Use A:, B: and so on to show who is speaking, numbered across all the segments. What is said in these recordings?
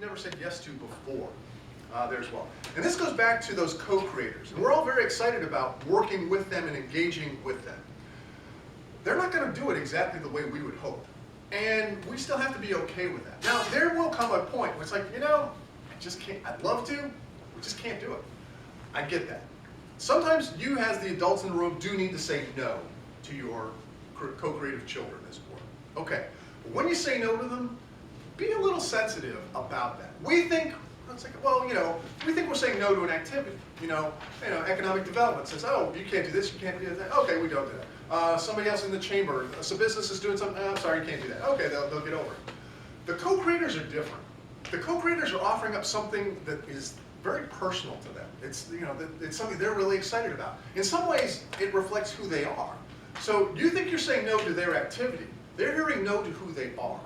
A: never said yes to before there as well. And this goes back to those co-creators. And we're all very excited about working with them and engaging with them. They're not going to do it exactly the way we would hope. And we still have to be okay with that. Now, there will come a point where it's like, I just can't, I'd love to, we just can't do it. I get that. Sometimes you, as the adults in the room, do need to say no to your co-creative children, as it were. Okay, but when you say no to them, be a little sensitive about that. We think, it's like, well, we think we're saying no to an activity. Economic development says, oh, you can't do this, you can't do that. Okay, we don't do that. Somebody else in the chamber, some business is doing something, I'm sorry, you can't do that. Okay, they'll get over it. The co-creators are different. The co-creators are offering up something that is very personal to them. It's something they're really excited about. In some ways, it reflects who they are. So you think you're saying no to their activity. They're hearing no to who they are.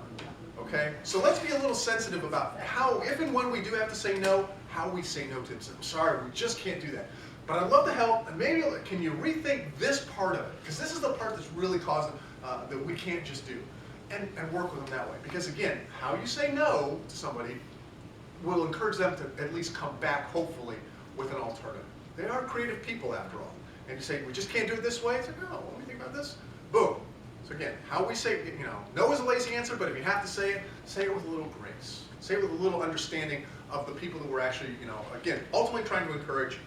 A: Okay? So let's be a little sensitive about how, if and when we do have to say no, how we say no to them. I'm sorry, we just can't do that. But I'd love to help, and maybe can you rethink this part of it? Because this is the part that's really causing that we can't just do. And work with them that way. Because again, how you say no to somebody will encourage them to at least come back, hopefully, with an alternative. They are creative people, after all. And you say, we just can't do it this way? It's like, no, what do you think about this? Boom. So again, how we say, no is a lazy answer, but if you have to say it with a little grace. Say it with a little understanding of the people that we're actually, again, ultimately trying to encourage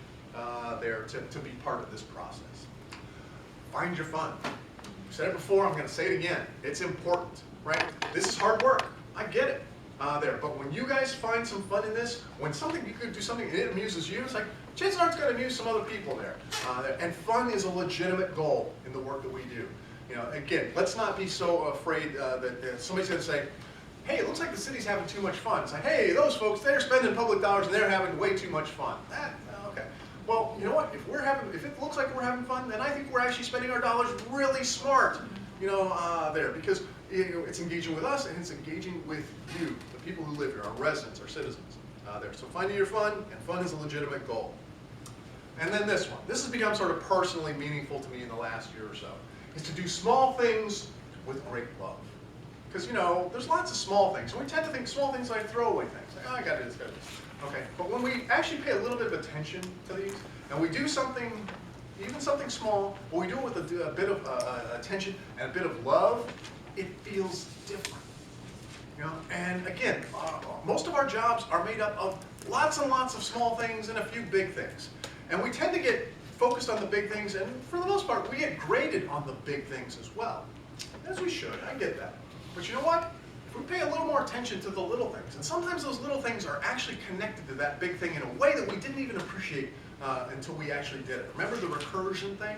A: there to be part of this process. Find your fun. I've said it before, I'm going to say it again. It's important, right? This is hard work. I get it. But when you guys find some fun in this, when you could do something and it amuses you, it's like, chances are it's going to amuse some other people there. And fun is a legitimate goal in the work that we do. Again, let's not be so afraid that somebody's going to say, hey, it looks like the city's having too much fun. It's like, hey, those folks, they're spending public dollars and they're having way too much fun. Okay. Well, you know what? If it looks like we're having fun, then I think we're actually spending our dollars really smart. There, because it's engaging with us and it's engaging with you, the people who live here, our residents, our citizens. There. So finding your fun, and fun is a legitimate goal. And then this one. This has become sort of personally meaningful to me in the last year or so. Is to do small things with great love. Because, there's lots of small things. And we tend to think small things like throwaway things. Like, oh, I got to do this, got to do this. Okay, but when we actually pay a little bit of attention to these, and we do something, even something small, but we do it with a bit of attention and a bit of love, it feels different. And again, most of our jobs are made up of lots and lots of small things and a few big things. And we tend to get focused on the big things, and for the most part, we get graded on the big things as well. As we should, I get that. But you know what? If we pay a little more attention to the little things, and sometimes those little things are actually connected to that big thing in a way that we didn't even appreciate until we actually did it. Remember the recursion thing?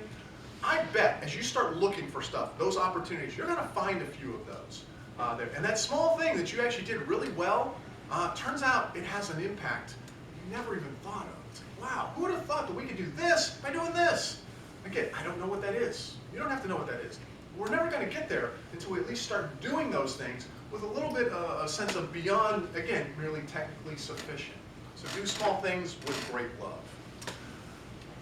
A: I bet as you start looking for stuff, those opportunities, you're going to find a few of those there. And that small thing that you actually did really well, turns out it has an impact you never even thought of. It's like, wow, who would have thought that we could do this by doing this? Again, I don't know what that is. You don't have to know what that is. We're never going to get there until we at least start doing those things with a little bit a sense of beyond, again, merely technically sufficient. So do small things with great love.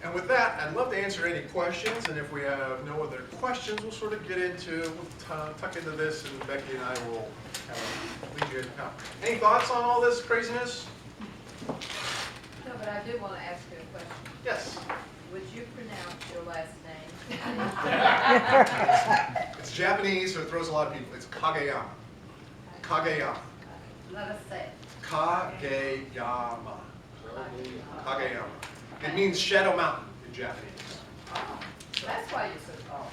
A: And with that, I'd love to answer any questions, and if we have no other questions, we'll sort of get into, tuck into this, and Becky and I will lead you into comment. Any thoughts on all this craziness?
B: No, but I do want to ask you a question.
A: Yes.
B: Would you pronounce your last name?
A: It's Japanese, so it throws a lot of people. It's Kageyama. Kageyama.
B: Let us say it.
A: Kageyama. Kageyama. It means Shadow Mountain in Japanese.
B: Oh, that's why you're so tall.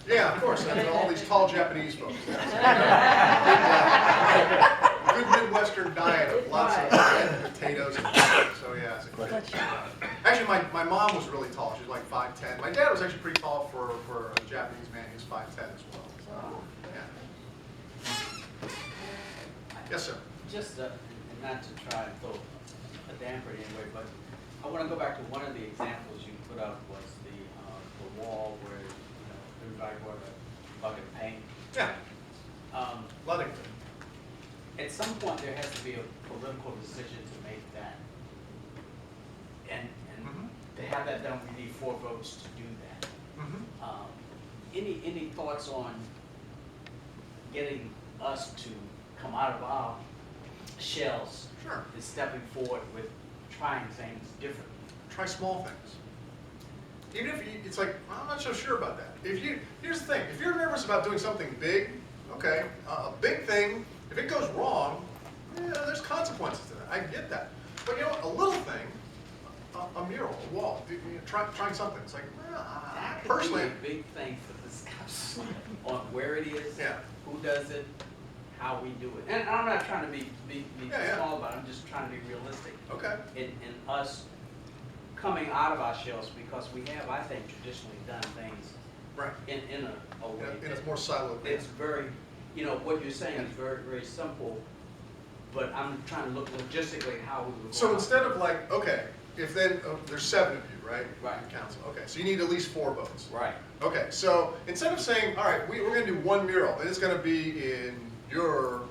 A: Yeah, of course. And all these tall Japanese folks. Good Midwestern diet of lots of red potatoes and so yeah, it's a great. Actually, my mom was really tall. She was like 5'10". My dad was actually pretty tall for a Japanese man. He was 5'10" as well. So, yeah. Yes, sir.
C: Just and not to try and throw a damper anyway, but I want to go back to one of the examples you put up was the wall where everybody brought a bucket of paint.
A: Yeah. Ludington.
C: At some point, there has to be a political decision to make that, and to have that done, we need 4 votes to do that. Any thoughts on getting us to come out of our shells
A: Sure.
C: is stepping forward with trying things differently.
A: Try small things. Even if you, it's like, well, I'm not so sure about that. Here's the thing, if you're nervous about doing something big, okay, a big thing, if it goes wrong, there's consequences to that. I get that. But you know what, a little thing, a mural, a wall, trying something, it's like,
C: That could
A: personally,
C: be a big thing for discussion on where it is,
A: Yeah.
C: who does it, how we do it. And I'm not trying to be
A: Yeah.
C: small about it, I'm just trying to be realistic.
A: okay,
C: In us coming out of our shells, because we have, I think, traditionally done things
A: right,
C: in a way.
A: in a
C: that
A: more siloed manner.
C: It's very, you know, what you're saying is very, very simple, but I'm trying to look logistically how we would go
A: So
C: out.
A: instead of like, okay, if then, there's 7 of you, right?
C: Right.
A: In council, okay, so you need at least 4 votes.
C: Right.
A: Okay, so instead of saying, all right, we're gonna do one mural, and it's gonna be in your,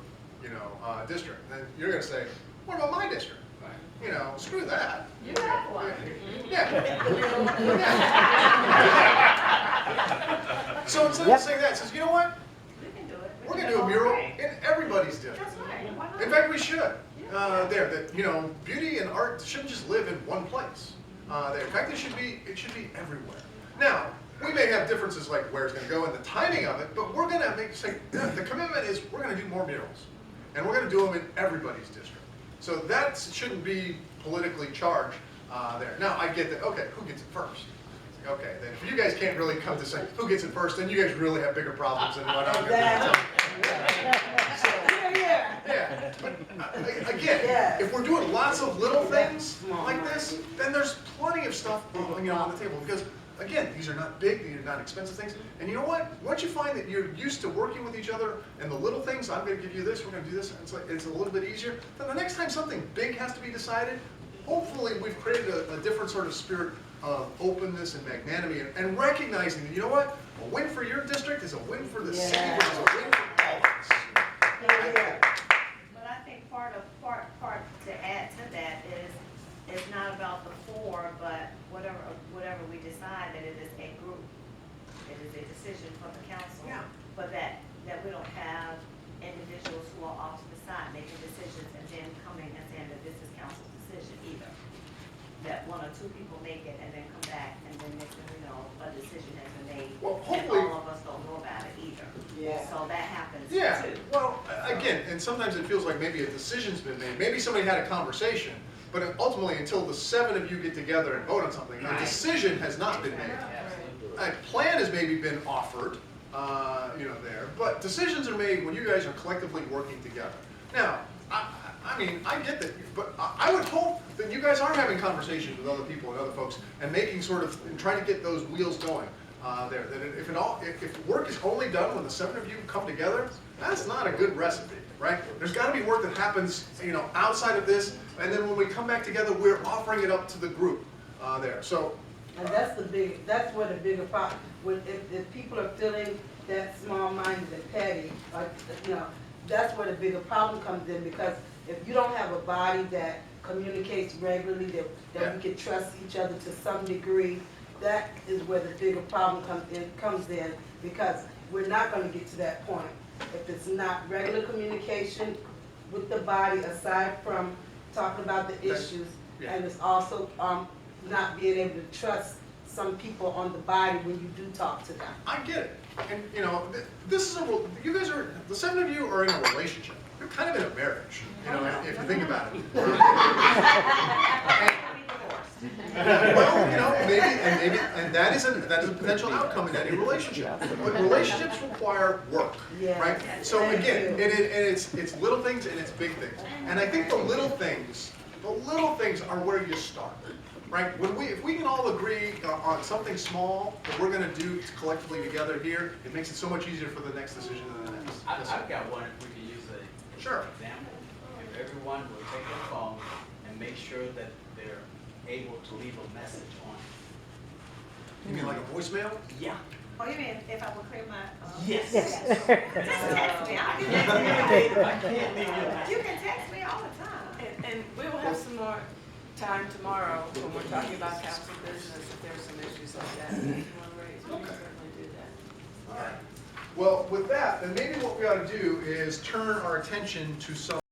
A: district, then you're gonna say, what about my district?
C: Right.
A: You know, screw that.
B: You have one.
A: Yeah. So instead of saying that, it says, you know what?
B: We can do it. We
A: We're
B: can
A: gonna do a
B: all
A: mural
B: three.
A: in everybody's district.
B: That's right, why not?
A: In fact, we should. Beauty and art shouldn't just live in one place. In fact, it should be everywhere. Now, we may have differences like where it's going to go and the timing of it, but we're going to the commitment is we're going to do more murals, and we're going to do them in everybody's district. So that shouldn't be politically charged there. Now, I get that. Okay, who gets it first? It's like, okay, then if you guys can't really come to say who gets it first, then you guys really have bigger problems than what I'm going to do. Yeah, but again,
D: Yes.
A: if we're doing lots of little things like this, then there's plenty of stuff on the table. Because again, these are not big, these are not expensive things. And you know what? Once you find that you're used to working with each other and the little things, I'm going to give you this, we're going to do this, it's a little bit easier. Then the next time something big has to be decided, hopefully we've created a different sort of spirit of openness and magnanimity and recognizing that, you know what? A win for your district is a win for the city, which is a win for all of us.
E: But I think part to add to that is, it's not about the 4, but whatever we decide, that it is a group. It is a decision for the council.
A: Yeah.
E: But that we don't have individuals who are off to the side making decisions and then coming and saying that this is council's decision either. That 1 or 2 people make it and then come back and then next thing we know, a decision has been made.
A: Well,
E: And
A: hopefully-
E: all of us don't know about it either.
D: Yeah.
E: So that happens too.
A: Yeah, well, again, and sometimes it feels like maybe a decision's been made. Maybe somebody had a conversation, but ultimately, until the 7 of you get together and vote on something, a
C: Right.
A: decision has not been made.
C: Absolutely.
A: A plan has maybe been offered, there, but decisions are made when you guys are collectively working together. Now, I mean, I get that, but I would hope that you guys are having conversations with other people and other folks and making and trying to get those wheels going there. That if work is only done when the 7 of you come together, that's not a good recipe, right? There's got to be work that happens, outside of this, and then when we come back together, we're offering it up to the group there. So.
D: And that's where the bigger problem, if people are feeling that small-minded and petty, that's where the bigger problem comes in, because if you don't have a body that communicates regularly, that we can trust each other to some degree, that is where the bigger problem comes in, because we're not gonna get to that point. If it's not regular communication with the body, aside from talking about the issues, and it's also, not being able to trust some people on the body when you do talk to them.
A: I get it. And, this is you guys are, the 7 of you are in a relationship. You're kind of in a marriage, if you think about it. Well, maybe, and that is a potential outcome in any relationship. But relationships require work,
D: Yeah.
A: right? So
D: Thank
A: again,
D: you.
A: it's little things and it's big things. And I think the little things are where you start. Right? If we can all agree on something small that we're going to do collectively together here, it makes it so much easier for the next decision and the next.
C: I've got one, if we could use a
A: Sure.
C: example. If everyone will take their phone and make sure that they're able to leave a message on it.
A: You mean like a voicemail?
C: Yeah.
E: Oh, you mean if I would clear my?
C: Yes.
E: Just text me. I can text
C: I can't leave you a
E: you.
C: message.
E: You can text me all the time.
F: And we will have some more time tomorrow when we're talking about council business, if there's some issues like that that you want to raise, we can
A: Okay.
F: certainly do that.
A: All right. Well, with that, then maybe what we ought to do is turn our attention to some